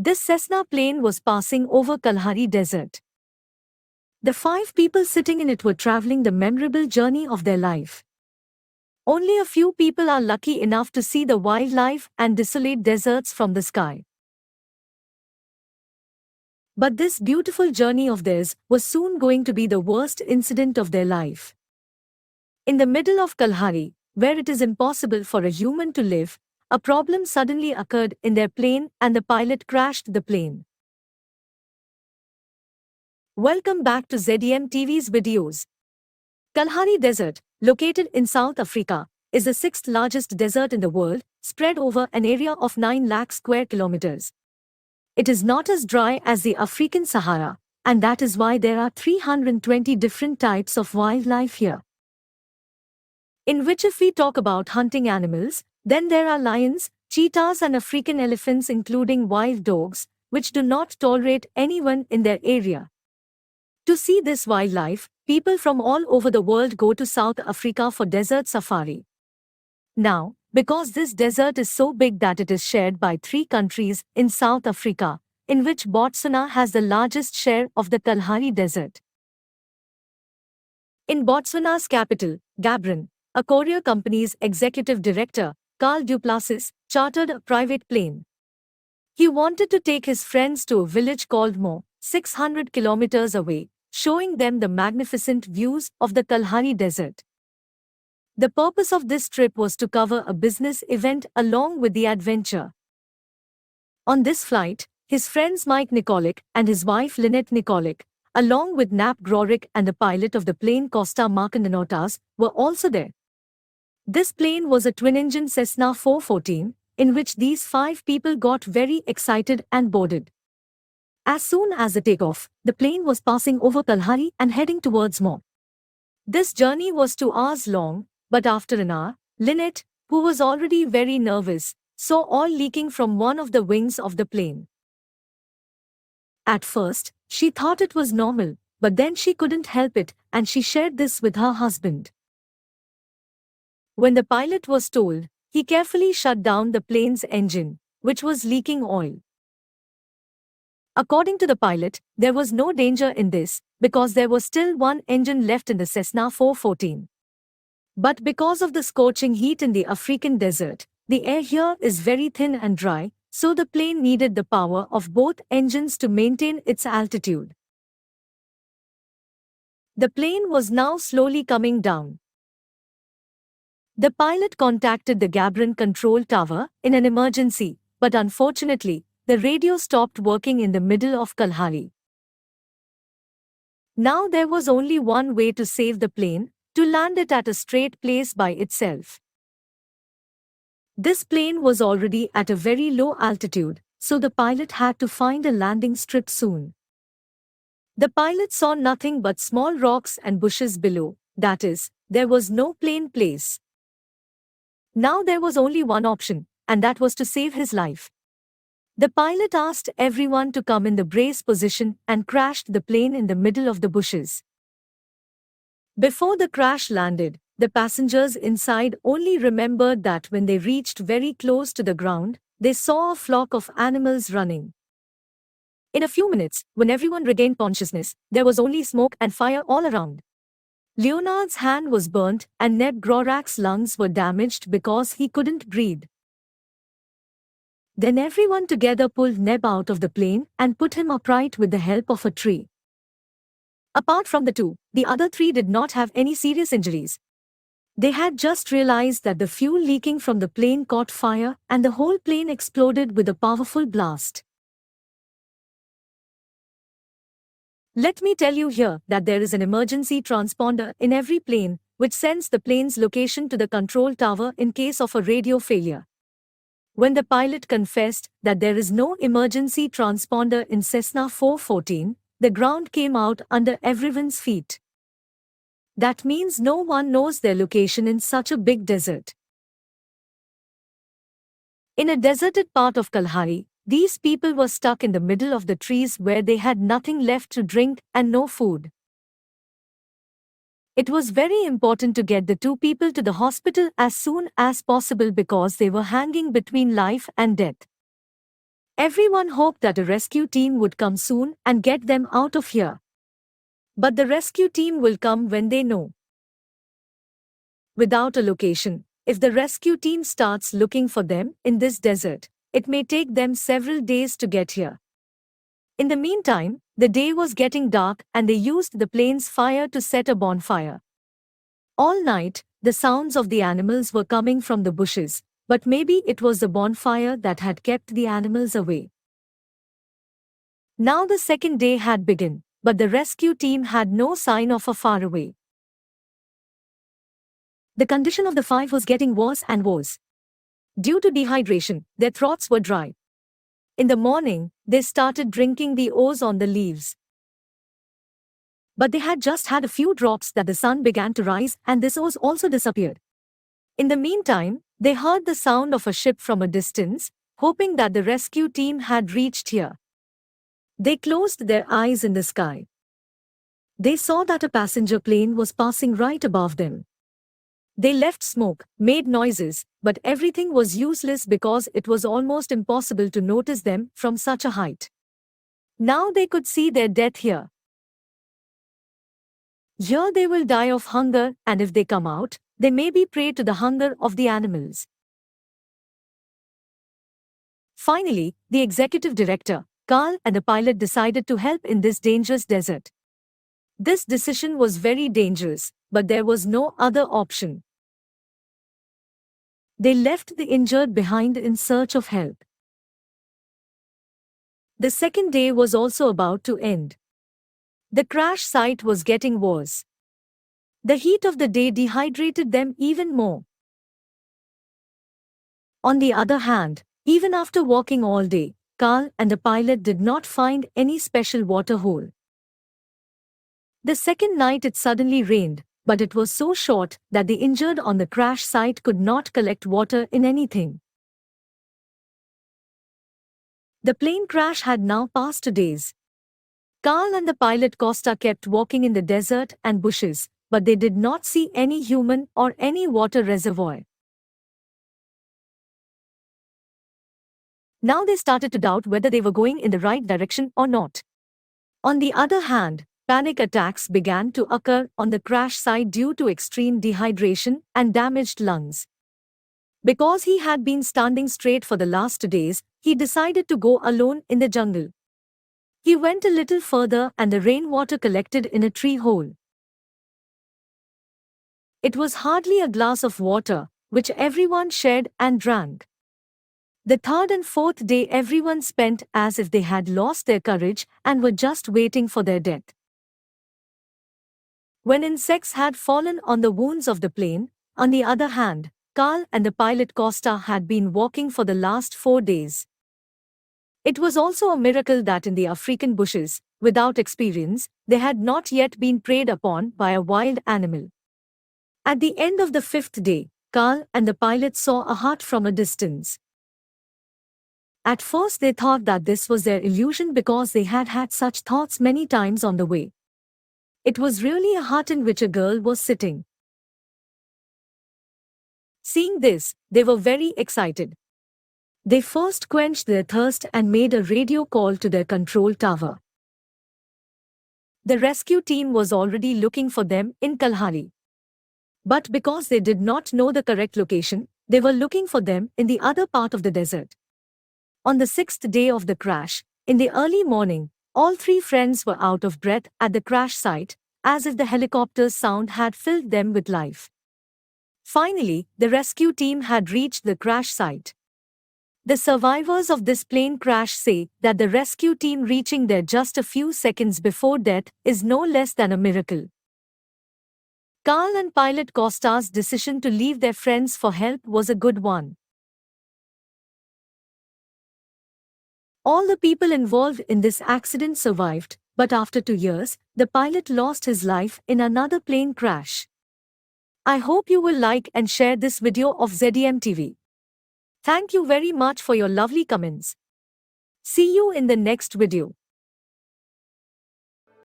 This Cessna plane was passing over Kalahari Desert. The 5 people sitting in it were traveling the memorable journey of their life. Only a few people are lucky enough to see the wildlife and desolate deserts from the sky. But this beautiful journey of theirs was soon going to be the worst incident of their life. In the middle of Kalahari, where it is impossible for a human to live, a problem suddenly occurred in their plane and the pilot crashed the plane. Welcome back to Zem-TV's videos. Kalahari Desert, located in South Africa, is the 6th largest desert in the world, spread over an area of 9 lakh square kilometers. It is not as dry as the African Sahara, and that is why there are 320 different types of wildlife here. In which if we talk about hunting animals, then there are lions, cheetahs and African elephants including wild dogs, which do not tolerate anyone in their area. To see this wildlife, people from all over the world go to South Africa for desert safari. Now, because this desert is so big that it is shared by 3 countries in South Africa, in which Botswana has the largest share of the Kalahari Desert. In Botswana's capital, Gaborone, a courier company's executive director, Carl Duplessis, chartered a private plane. He wanted to take his friends to a village called Mo, 600 kilometers away, showing them the magnificent views of the Kalahari Desert. The purpose of this trip was to cover a business event along with the adventure. On this flight, his friends Mike Nikolic and his wife Lynette Nikolic, along with Nap Grorick and the pilot of the plane Costa Marcandinotas, were also there. This plane was a twin-engine Cessna 414, in which these 5 people got very excited and boarded. As soon as the takeoff, the plane was passing over Kalahari and heading towards Mo. This journey was 2 hours long, but after an hour, Lynette, who was already very nervous, saw oil leaking from one of the wings of the plane. At first, she thought it was normal, but then she couldn't help it and she shared this with her husband. When the pilot was told, he carefully shut down the plane's engine, which was leaking oil. According to the pilot, there was no danger in this, because there was still one engine left in the Cessna 414. But because of the scorching heat in the African desert, the air here is very thin and dry, so the plane needed the power of both engines to maintain its altitude. The plane was now slowly coming down. The pilot contacted the Gaborone control tower in an emergency, but unfortunately, the radio stopped working in the middle of Kalahari. Now there was only one way to save the plane, to land it at a straight place by itself. This plane was already at a very low altitude, so the pilot had to find a landing strip soon. The pilot saw nothing but small rocks and bushes below, that is, there was no plain place. Now there was only one option, and that was to save his life. The pilot asked everyone to come in the brace position and crashed the plane in the middle of the bushes. Before the crash landed, the passengers inside only remembered that when they reached very close to the ground, they saw a flock of animals running. In a few minutes, when everyone regained consciousness, there was only smoke and fire all around. Leonard's hand was burnt and Neb Grorak's lungs were damaged because he couldn't breathe. Then everyone together pulled Neb out of the plane and put him upright with the help of a tree. Apart from the 2, the other 3 did not have any serious injuries. They had just realized that the fuel leaking from the plane caught fire and the whole plane exploded with a powerful blast. Let me tell you here that there is an emergency transponder in every plane, which sends the plane's location to the control tower in case of a radio failure. When the pilot confessed that there is no emergency transponder in Cessna 414, the ground came out under everyone's feet. That means no one knows their location in such a big desert. In a deserted part of Kalahari, these people were stuck in the middle of the trees where they had nothing left to drink and no food. It was very important to get the 2 people to the hospital as soon as possible because they were hanging between life and death. Everyone hoped that a rescue team would come soon and get them out of here. But the rescue team will come when they know. Without a location, if the rescue team starts looking for them in this desert, it may take them several days to get here. In the meantime, the day was getting dark and they used the plane's fire to set a bonfire. All night, the sounds of the animals were coming from the bushes, but maybe it was the bonfire that had kept the animals away. Now the second day had begun, but the rescue team had no sign of a faraway. The condition of the five was getting worse and worse. Due to dehydration, their throats were dry. In the morning, they started drinking the oats on the leaves. But they had just had a few drops that the sun began to rise and this ooze also disappeared. In the meantime, they heard the sound of a ship from a distance, hoping that the rescue team had reached here. They closed their eyes in the sky. They saw that a passenger plane was passing right above them. They left smoke, made noises, but everything was useless because it was almost impossible to notice them from such a height. Now they could see their death here. Here they will die of hunger, and if they come out, they may be prey to the hunger of the animals. Finally, the executive director, Carl, and the pilot decided to help in this dangerous desert. This decision was very dangerous, but there was no other option. They left the injured behind in search of help. The second day was also about to end. The crash site was getting worse. The heat of the day dehydrated them even more. On the other hand, even after walking all day, Carl and the pilot did not find any special water hole. The second night it suddenly rained, but it was so short that the injured on the crash site could not collect water in anything. The plane crash had now passed 2 days. Carl and the pilot Costa kept walking in the desert and bushes, but they did not see any human or any water reservoir. Now they started to doubt whether they were going in the right direction or not. On the other hand, panic attacks began to occur on the crash site due to extreme dehydration and damaged lungs. Because he had been standing straight for the last 2 days, he decided to go alone in the jungle. He went a little further and the rainwater collected in a tree hole. It was hardly a glass of water, which everyone shared and drank. The third and fourth day everyone spent as if they had lost their courage and were just waiting for their death. When insects had fallen on the wounds of the plane, on the other hand, Carl and the pilot Costa had been walking for the last 4 days. It was also a miracle that in the African bushes, without experience, they had not yet been preyed upon by a wild animal. At the end of the 5th day, Carl and the pilot saw a hut from a distance. At first they thought that this was their illusion because they had had such thoughts many times on the way. It was really a hut in which a girl was sitting. Seeing this, they were very excited. They first quenched their thirst and made a radio call to their control tower. The rescue team was already looking for them in Kalahari. But because they did not know the correct location, they were looking for them in the other part of the desert. On the 6th day of the crash, in the early morning, all 3 friends were out of breath at the crash site, as if the helicopter's sound had filled them with life. Finally, the rescue team had reached the crash site. The survivors of this plane crash say that the rescue team reaching there just a few seconds before death is no less than a miracle. Carl and pilot Costa's decision to leave their friends for help was a good one. All the people involved in this accident survived, but after 2 years, the pilot lost his life in another plane crash. I hope you will like and share this video of Zem-TV. Thank you very much for your lovely comments. See you in the next video.